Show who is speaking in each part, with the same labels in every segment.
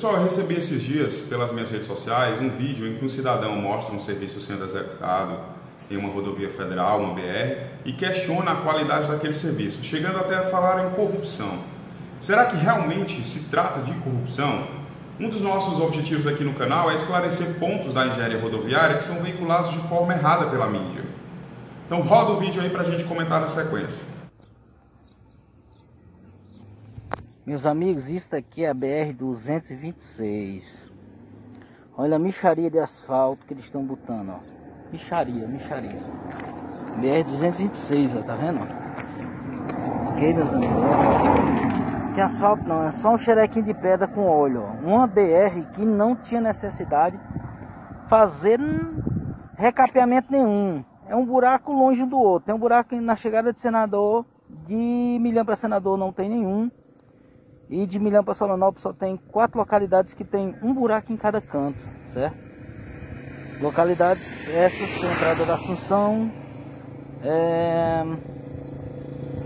Speaker 1: Pessoal, eu recebi esses dias pelas minhas redes sociais um vídeo em que um cidadão mostra um serviço sendo executado em uma rodovia federal, uma BR, e questiona a qualidade daquele serviço, chegando até a falar em corrupção. Será que realmente se trata de corrupção? Um dos nossos objetivos aqui no canal é esclarecer pontos da engenharia rodoviária que são veiculados de forma errada pela mídia. Então roda o vídeo aí para a gente comentar na sequência.
Speaker 2: Meus amigos, isso aqui é a BR-226. Olha a mixaria de asfalto que eles estão botando, ó. Mixaria. BR-226, ó, tá vendo? Ok, meus amigos? Não tem asfalto não, é só um xerequinho de pedra com óleo, ó. Uma BR que não tinha necessidade de fazer recapeamento nenhum. É um buraco longe do outro. Tem um buraco na chegada de Senador, de Milhão para Senador não tem nenhum. E de Milhão para Solonópolis só tem 4 localidades que tem um buraco em cada canto, certo? Localidades essas, entrada da Assunção,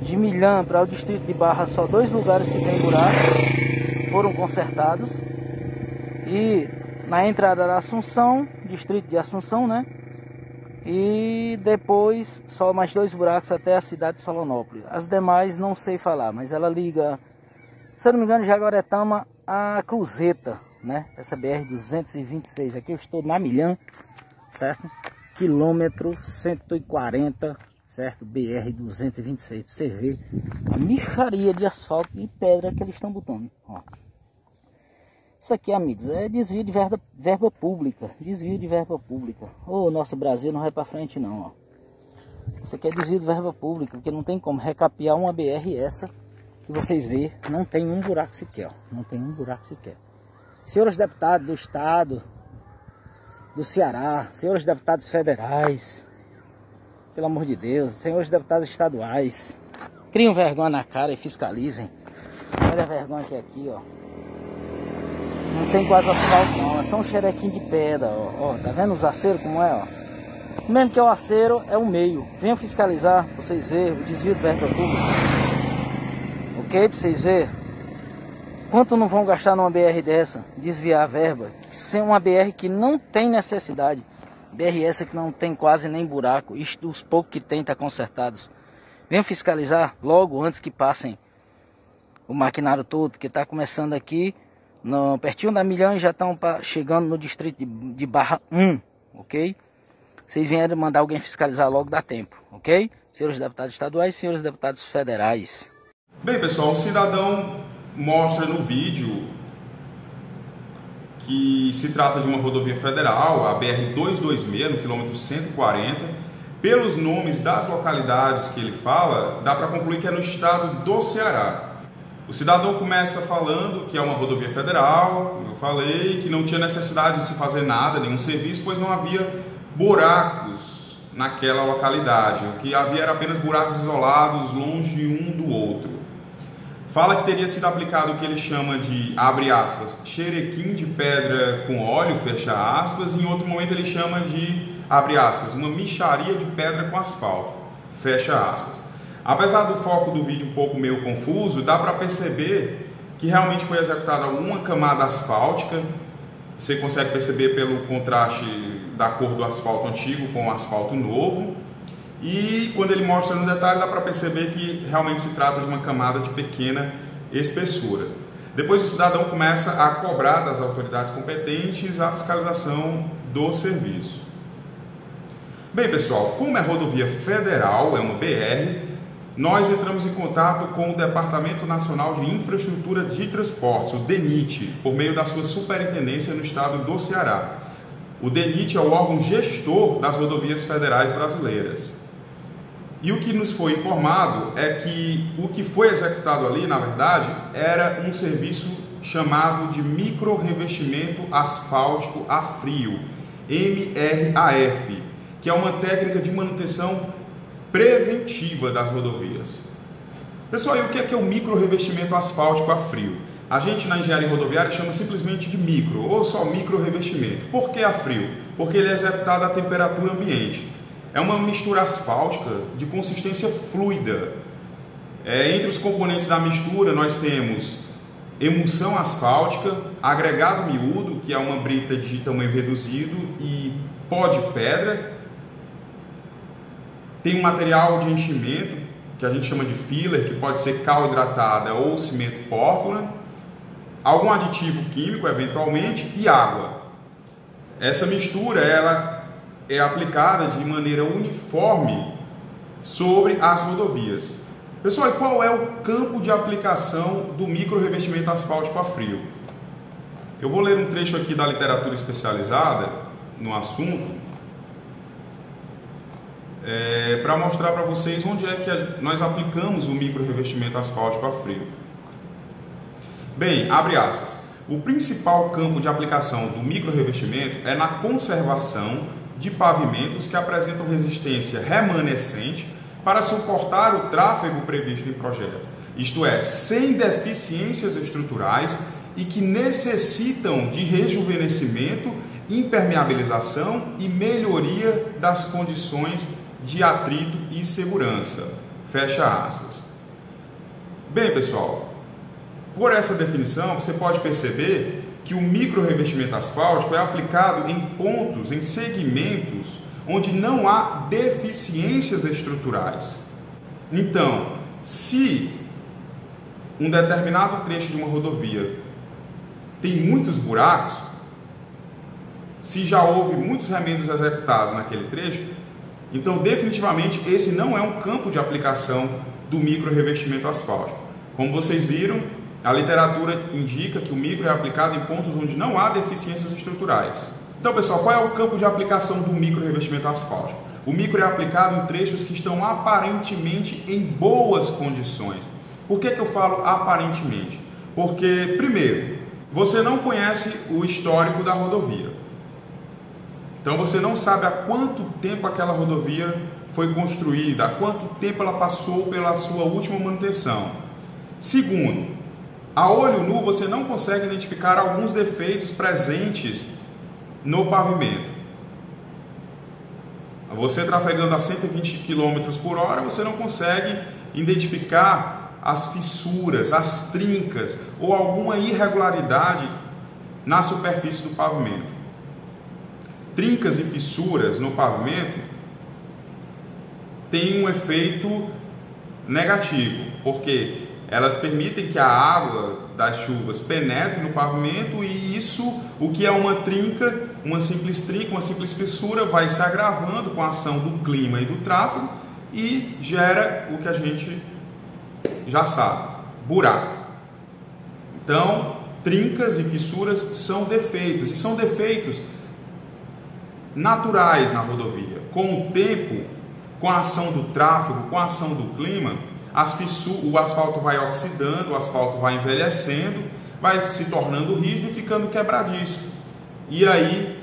Speaker 2: de Milhão para o distrito de Barra, só 2 lugares que tem buraco, foram consertados. E na entrada da Assunção, distrito de Assunção, né? E depois só mais 2 buracos até a cidade de Solonópolis. As demais não sei falar, mas ela liga, se eu não me engano, Jaguaretama a Cruzeta, né? Essa BR-226 aqui, eu estou na Milhão, certo? Quilômetro 140, certo? BR-226, pra você ver a mixaria de asfalto e pedra que eles estão botando, ó. Isso aqui, amigos, é desvio de verba pública, desvio de verba pública. O nosso Brasil não vai para frente não, ó. Isso aqui é desvio de verba pública, porque não tem como recapear uma BR essa. Que vocês vê, não tem um buraco sequer, ó. Não tem um buraco sequer. Senhores deputados do estado do Ceará, senhores deputados federais, pelo amor de Deus, senhores deputados estaduais, criem vergonha na cara e fiscalizem. Olha a vergonha que é aqui, ó. Não tem quase asfalto não, é só um xerequinho de pedra, ó. Tá vendo os aceiros como é, ó? Mesmo que é o aceiro, é o meio. Venham fiscalizar, pra vocês verem o desvio de verba pública. Ok, pra vocês verem quanto não vão gastar numa BR dessa, desviar a verba, sem uma BR que não tem necessidade. BR essa que não tem quase nem buraco, isto, os poucos que tem tá consertados. Venham fiscalizar logo antes que passem o maquinário todo, porque tá começando aqui no pertinho da Milhão e já estão chegando no distrito de Barra 1, ok? Vocês vieram mandar alguém fiscalizar logo, dá tempo, ok? Senhores deputados estaduais, senhores deputados federais.
Speaker 1: Bem, pessoal, o cidadão mostra no vídeo que se trata de uma rodovia federal, a BR-226, no quilômetro 140. Pelos nomes das localidades que ele fala, dá para concluir que é no estado do Ceará. O cidadão começa falando que é uma rodovia federal, como eu falei, que não tinha necessidade de se fazer nada, nenhum serviço, pois não havia buracos naquela localidade. O que havia era apenas buracos isolados, longe um do outro. Fala que teria sido aplicado o que ele chama de, abre aspas, xerequim de pedra com óleo, fecha aspas, e em outro momento ele chama de, abre aspas, uma mixaria de pedra com asfalto, fecha aspas. Apesar do foco do vídeo um pouco meio confuso, dá para perceber que realmente foi executada uma camada asfáltica. Você consegue perceber pelo contraste da cor do asfalto antigo com o asfalto novo. E quando ele mostra no detalhe, dá para perceber que realmente se trata de uma camada de pequena espessura. Depois o cidadão começa a cobrar das autoridades competentes a fiscalização do serviço. Bem, pessoal, como é rodovia federal, é uma BR, nós entramos em contato com o Departamento Nacional de Infraestrutura de Transportes, o DENIT, por meio da sua superintendência no estado do Ceará. O DENIT é o órgão gestor das rodovias federais brasileiras. E o que nos foi informado é que o que foi executado ali, na verdade, era um serviço chamado de micro-revestimento asfáltico a frio, MRAF, que é uma técnica de manutenção preventiva das rodovias. Pessoal, e o que é o micro-revestimento asfáltico a frio? A gente na engenharia rodoviária chama simplesmente de micro, ou só micro-revestimento. Por que a frio? Porque ele é executado à temperatura ambiente. É uma mistura asfáltica de consistência fluida. Entre os componentes da mistura nós temos emulsão asfáltica, agregado miúdo, que é uma brita de tamanho reduzido, e pó de pedra. Tem um material de enchimento, que a gente chama de filler, que pode ser cal hidratada ou cimento Portland, algum aditivo químico eventualmente e água. Essa mistura ela é aplicada de maneira uniforme sobre as rodovias. Pessoal, e qual é o campo de aplicação do micro revestimento asfáltico a frio? Eu vou ler um trecho aqui da literatura especializada no assunto, para mostrar para vocês onde é que nós aplicamos o micro revestimento asfáltico a frio. Bem, abre aspas. O principal campo de aplicação do micro revestimento é na conservação de pavimentos que apresentam resistência remanescente para suportar o tráfego previsto em projeto, isto é, sem deficiências estruturais e que necessitam de rejuvenescimento, impermeabilização e melhoria das condições de atrito e segurança. Fecha aspas. Bem, pessoal, por essa definição, você pode perceber que o micro revestimento asfáltico é aplicado em pontos, em segmentos, onde não há deficiências estruturais. Então, se um determinado trecho de uma rodovia tem muitos buracos, se já houve muitos remendos executados naquele trecho, então definitivamente esse não é um campo de aplicação do micro revestimento asfáltico. Como vocês viram, a literatura indica que o micro é aplicado em pontos onde não há deficiências estruturais. Então, pessoal, qual é o campo de aplicação do micro revestimento asfáltico? O micro é aplicado em trechos que estão aparentemente em boas condições. Por que eu falo aparentemente? Porque, primeiro, você não conhece o histórico da rodovia. Então, você não sabe há quanto tempo aquela rodovia foi construída, há quanto tempo ela passou pela sua última manutenção. Segundo, a olho nu você não consegue identificar alguns defeitos presentes no pavimento. Você trafegando a 120 km por hora, você não consegue identificar as fissuras, as trincas ou alguma irregularidade na superfície do pavimento. Trincas e fissuras no pavimento têm um efeito negativo, porque elas permitem que a água das chuvas penetre no pavimento e isso, o que é uma trinca, uma simples fissura, vai se agravando com a ação do clima e do tráfego e gera o que a gente já sabe, buraco. Então, trincas e fissuras são defeitos, e são defeitos naturais na rodovia. Com o tempo, com a ação do tráfego, com a ação do clima, o asfalto vai oxidando, o asfalto vai envelhecendo, vai se tornando rígido e ficando quebradiço. E aí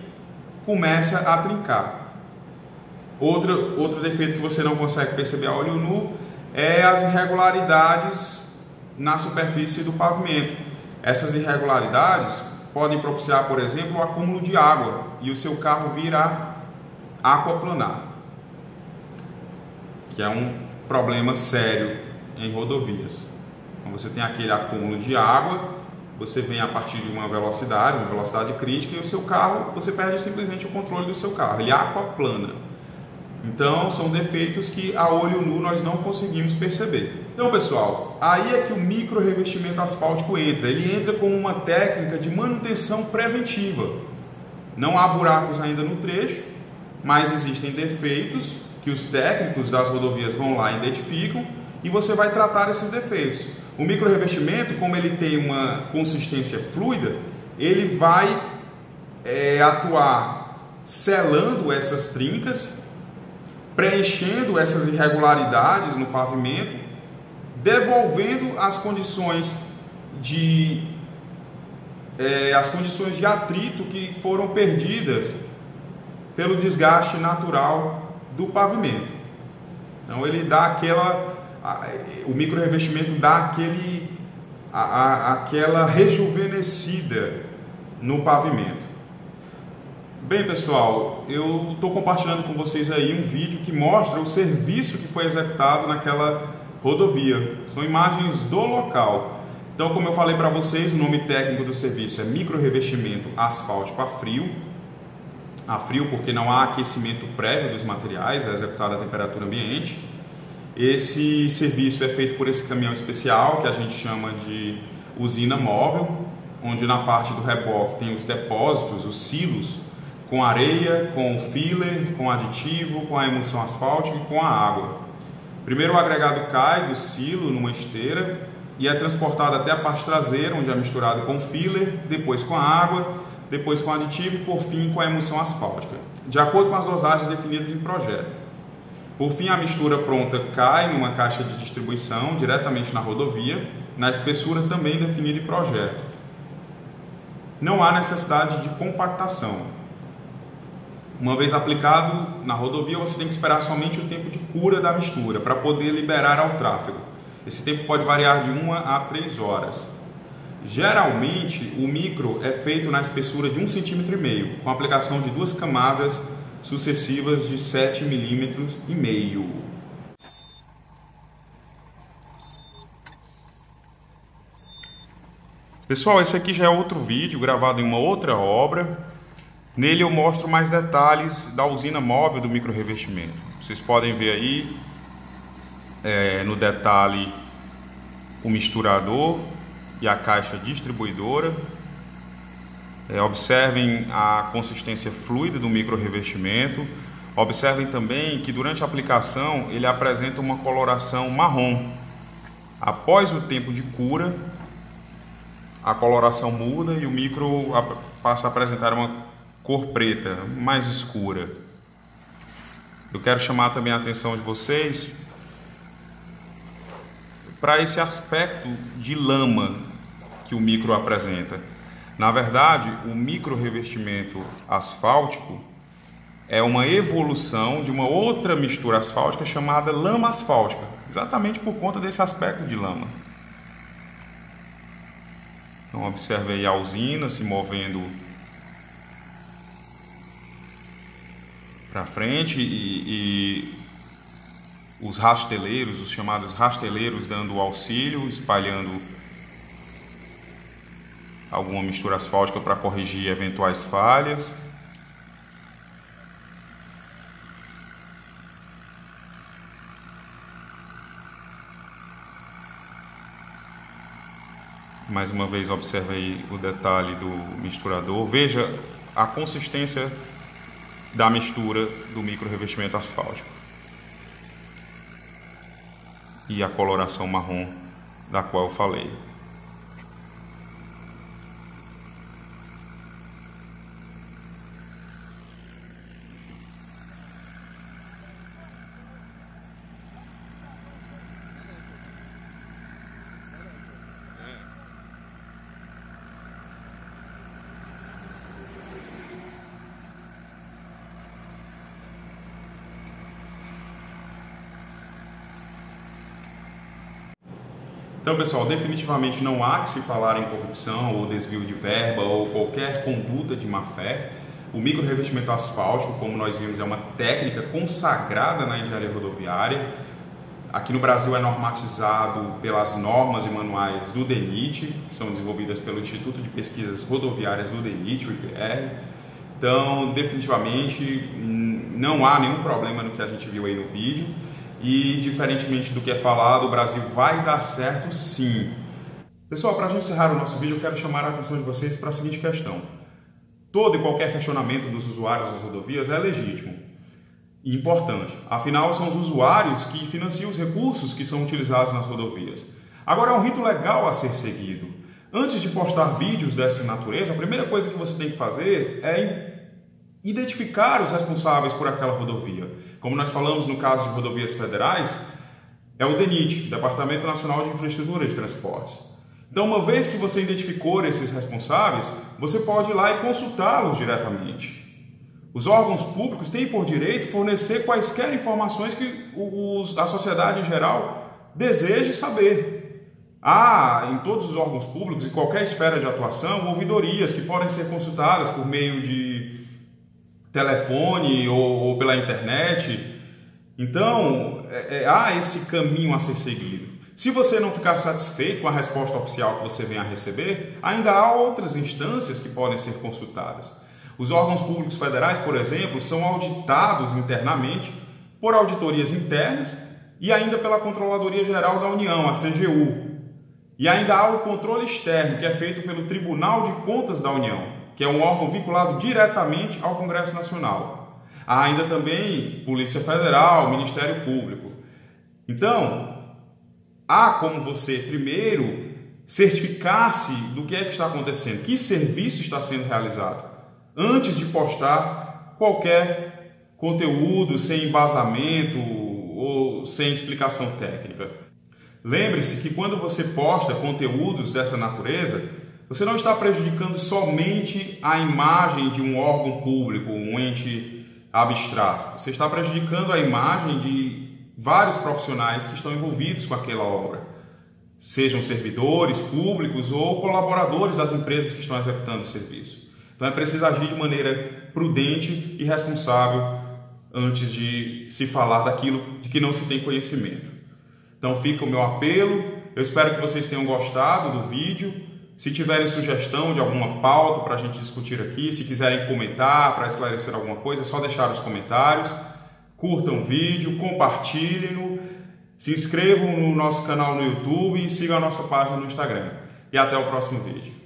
Speaker 1: começa a trincar. Outro defeito que você não consegue perceber a olho nu é as irregularidades na superfície do pavimento. Essas irregularidades podem propiciar, por exemplo, o acúmulo de água e o seu carro vir a aquaplanar, que é um problema sério em rodovias. Então você tem aquele acúmulo de água, você vem a partir de uma velocidade crítica, e o seu carro, você perde simplesmente o controle do seu carro, ele aquaplana. Então são defeitos que a olho nu nós não conseguimos perceber. Então, pessoal, aí é que o micro revestimento asfáltico entra. Ele entra como uma técnica de manutenção preventiva. Não há buracos ainda no trecho, mas existem defeitos que os técnicos das rodovias vão lá e identificam, e você vai tratar esses defeitos. O micro revestimento, como ele tem uma consistência fluida, ele vai atuar selando essas trincas, preenchendo essas irregularidades no pavimento, devolvendo as condições de atrito que foram perdidas pelo desgaste natural do pavimento. Então ele dá o micro revestimento dá aquela rejuvenescida no pavimento. Bem, pessoal, eu estou compartilhando com vocês aí um vídeo que mostra o serviço que foi executado naquela rodovia. São imagens do local. Então, como eu falei para vocês, o nome técnico do serviço é micro-revestimento asfáltico a frio. A frio porque não há aquecimento prévio dos materiais, é executado a temperatura ambiente. Esse serviço é feito por esse caminhão especial, que a gente chama de usina móvel, onde na parte do reboque tem os depósitos, os silos, com areia, com filler, com aditivo, com a emulsão asfáltica e com a água. Primeiro o agregado cai do silo numa esteira e é transportado até a parte traseira, onde é misturado com filler, depois com a água, depois com aditivo e por fim com a emulsão asfáltica, de acordo com as dosagens definidas em projeto. Por fim, a mistura pronta cai numa caixa de distribuição diretamente na rodovia, na espessura também definida em projeto. Não há necessidade de compactação. Uma vez aplicado na rodovia, você tem que esperar somente o tempo de cura da mistura para poder liberar ao tráfego. Esse tempo pode variar de 1 a 3 horas. Geralmente, o micro é feito na espessura de 1,5 cm, com aplicação de 2 camadas sucessivas de 7,5 mm. Pessoal, esse aqui já é outro vídeo gravado em uma outra obra. Nele eu mostro mais detalhes da usina móvel do micro-revestimento. Vocês podem ver aí no detalhe o misturador e a caixa distribuidora. Observem a consistência fluida do micro-revestimento. Observem também que durante a aplicação ele apresenta uma coloração marrom. Após o tempo de cura, a coloração muda e o micro passa a apresentar uma cor preta, mais escura. Eu quero chamar também a atenção de vocês para esse aspecto de lama que o micro apresenta. Na verdade, o micro-revestimento asfáltico é uma evolução de uma outra mistura asfáltica chamada lama asfáltica, exatamente por conta desse aspecto de lama. Então, observe aí a usina se movendo para frente e os rasteleiros, os chamados rasteleiros, dando auxílio, espalhando alguma mistura asfáltica para corrigir eventuais falhas. Mais uma vez, observe aí o detalhe do misturador. Veja a consistência da mistura do micro-revestimento asfáltico e a coloração marrom da qual eu falei. Então, pessoal, definitivamente não há que se falar em corrupção ou desvio de verba ou qualquer conduta de má-fé. O micro-revestimento asfáltico, como nós vimos, é uma técnica consagrada na engenharia rodoviária. Aqui no Brasil é normatizado pelas normas e manuais do DENIT, que são desenvolvidas pelo Instituto de Pesquisas Rodoviárias do DENIT, o IPR. Então, definitivamente, não há nenhum problema no que a gente viu aí no vídeo. E, diferentemente do que é falado, o Brasil vai dar certo sim. Pessoal, para a gente encerrar o nosso vídeo, eu quero chamar a atenção de vocês para a seguinte questão. Todo e qualquer questionamento dos usuários das rodovias é legítimo e importante. Afinal, são os usuários que financiam os recursos que são utilizados nas rodovias. Agora, é um rito legal a ser seguido. Antes de postar vídeos dessa natureza, a primeira coisa que você tem que fazer é identificar os responsáveis por aquela rodovia. Como nós falamos no caso de rodovias federais, é o DENIT, Departamento Nacional de Infraestrutura de Transportes. Então, uma vez que você identificou esses responsáveis, você pode ir lá e consultá-los diretamente. Os órgãos públicos têm por direito fornecer quaisquer informações que a sociedade em geral deseje saber. Há em todos os órgãos públicos, em qualquer esfera de atuação, ouvidorias que podem ser consultadas por meio de telefone ou pela internet. Então, há esse caminho a ser seguido. Se você não ficar satisfeito com a resposta oficial que você vem a receber, ainda há outras instâncias que podem ser consultadas. Os órgãos públicos federais, por exemplo, são auditados internamente por auditorias internas e ainda pela Controladoria Geral da União, a CGU. E ainda há o controle externo, que é feito pelo Tribunal de Contas da União, que é um órgão vinculado diretamente ao Congresso Nacional. Há ainda também Polícia Federal, Ministério Público. Então, há como você, primeiro, certificar-se do que é que está acontecendo, que serviço está sendo realizado, antes de postar qualquer conteúdo sem embasamento ou sem explicação técnica. Lembre-se que quando você posta conteúdos dessa natureza, você não está prejudicando somente a imagem de um órgão público, um ente abstrato. Você está prejudicando a imagem de vários profissionais que estão envolvidos com aquela obra, sejam servidores públicos ou colaboradores das empresas que estão executando o serviço. Então é preciso agir de maneira prudente e responsável antes de se falar daquilo de que não se tem conhecimento. Então fica o meu apelo, eu espero que vocês tenham gostado do vídeo. Se tiverem sugestão de alguma pauta para a gente discutir aqui, se quiserem comentar para esclarecer alguma coisa, é só deixar nos comentários. Curtam o vídeo, compartilhem-no, se inscrevam no nosso canal no YouTube e sigam a nossa página no Instagram. E até o próximo vídeo.